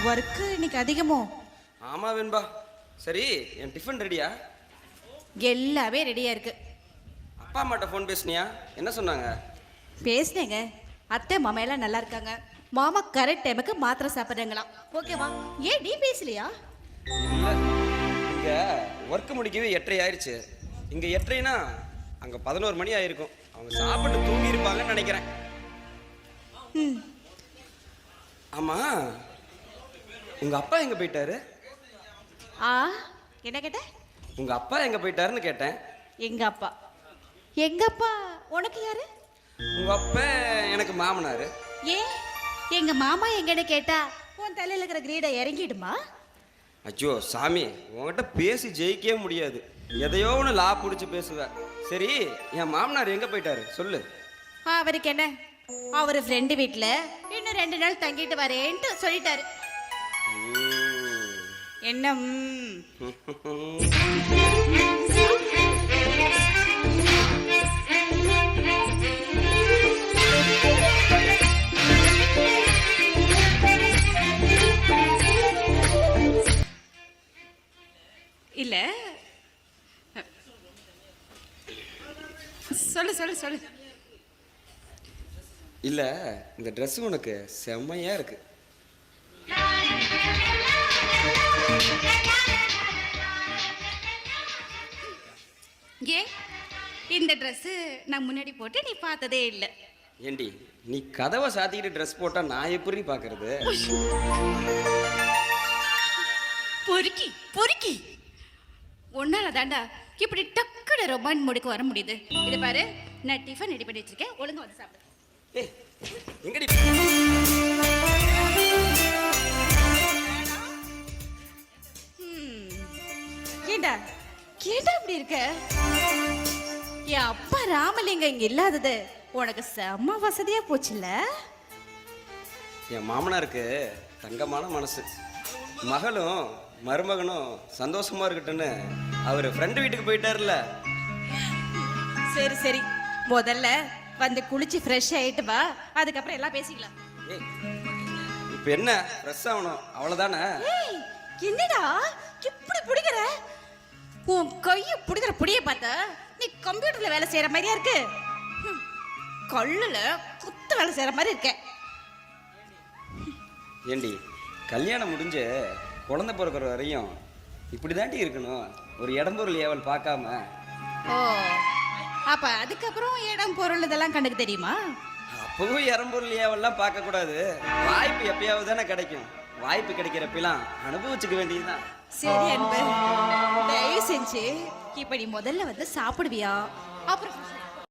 Work இன்னைக்கு அதிகமோ? ஆமா வெண்பா. சரி, என் டிஃபன் ரெடியா? எல்லாமே ரெடியா இருக்கு. அப்பா அம்மாட்ட ஃபோன் பேசுனியா? என்ன சொன்னாங்க? பேசினேங்க. அத்தை மாமா எல்லாம் நல்லா இருக்காங்க. மாமா கரெக்ட் டைமுக்கு மாத்திரை சாப்பிட்றாங்களாம். ஓகேவா? ஏன் நீ பேசலையா? இல்லை, இங்கே ஒர்க்கு முடிக்கவே 8:30 ஆயிடுச்சு. இங்கே 8:30னா அங்கே 11 மணி ஆயிருக்கும். அவங்க சாப்பிட்டு தூங்கி இருப்பாங்கன்னு நினைக்கிறேன். ஆமாம், உங்கள் அப்பா எங்கே போயிட்டாரு? என்ன கேட்ட? உங்கள் அப்பா எங்கே போயிட்டாருன்னு கேட்டேன். எங்க அப்பா? எங்க அப்பா உனக்கு யாரு? உங்கள் அப்பா எனக்கு மாமனார். ஏன் எங்க மாமா எங்கன்னு கேட்டா உன் தலையில இருக்கிற கிரீடை இறங்கிடுமா? அச்சோ சாமி, உங்ககிட்ட பேசி ஜெயிக்கவே முடியாது. எதையோ ஒன்று லா பிடிச்சி பேசுவேன். சரி, என் மாமனார் எங்கே போயிட்டாரு சொல்லு. அவருக்கு என்ன, அவர் ஃப்ரெண்டு வீட்டில் இன்னும் 2 நாள் தங்கிட்டு வரேன்ட்டு சொல்லிட்டாரு. என்ன? இல்ல, சொல்லு சொல்லு சொல்லு. இல்ல, இந்த ட்ரெஸ் உனக்கு செம்மையா இருக்கு. ஏன் இந்த ட்ரெஸ் நான் முன்னாடி போட்டு நீ பார்த்ததே இல்லை. ஏண்டி, நீ கதவை சாத்திக்கிட்டு ட்ரெஸ் போட்டா நான் எப்படி பாக்குறது? பொறுக்கி பொறுக்கி ஒன்னால தாண்டா இப்படி டக்குனு ரொமான் முடிக்க வர முடியுது. இதை பாரு, நான் டிஃபன் ரெடி பண்ணி வச்சிருக்கேன், ஒழுங்கா வந்து சாப்பிடு. ஏய், எங்கடி? ஏண்டா கேட்டா அப்படி இருக்க? என் அப்பா ராமலிங்கம் இங்க இல்லாதது உனக்கு செம்ம வசதியா போச்சுல்ல? என் மாமனாருக்கு தங்கமான மனசு. மகளும் மருமகனும் சந்தோஷமா இருக்கட்டும்னு அவர் ஃப்ரெண்டு வீட்டுக்கு போயிட்டாருல்ல. சரி சரி, முதல்ல வந்து குளிச்சு ஃப்ரெஷ் ஆயிட்டு வா, அதுக்கப்புறம் எல்லாம் பேசிக்கலாம். இப்போ என்ன, ஃப்ரெஷ் ஆகணும் அவ்வளோதானே? என்னடா இப்படி பிடிக்கிற? உன் கையை பிடிக்கிற புடிய பார்த்தா நீ கம்ப்யூட்டர்ல வேலை செய்யற மாதிரியா இருக்கு. கல்லுல குத்து வேலை செய்யற மாதிரி இருக்க. ஏண்டி, கல்யாணம் முடிஞ்சு குழந்தை பிறக்கிற வரையும் இப்படி தாண்டி இருக்கணும், ஒரு இடம்பொருள் ஏவல் பார்க்காம. ஓ, அப்ப அதுக்கப்புறம் இடம் பொருள் இதெல்லாம் கண்ணுக்கு தெரியுமா? அப்பவும் இடம்பொருள் ஏவல்லாம் பார்க்க கூடாது. வாய்ப்பு எப்பயாவது தானே கிடைக்கும். வாய்ப்பு கிடைக்கிறப்பெல்லாம் அனுபவிச்சுக்க வேண்டியதுதான். சரி அன்பு, தயவு செஞ்சு இப்ப நீ முதல்ல வந்து சாப்பிடுவியா? அப்புறம்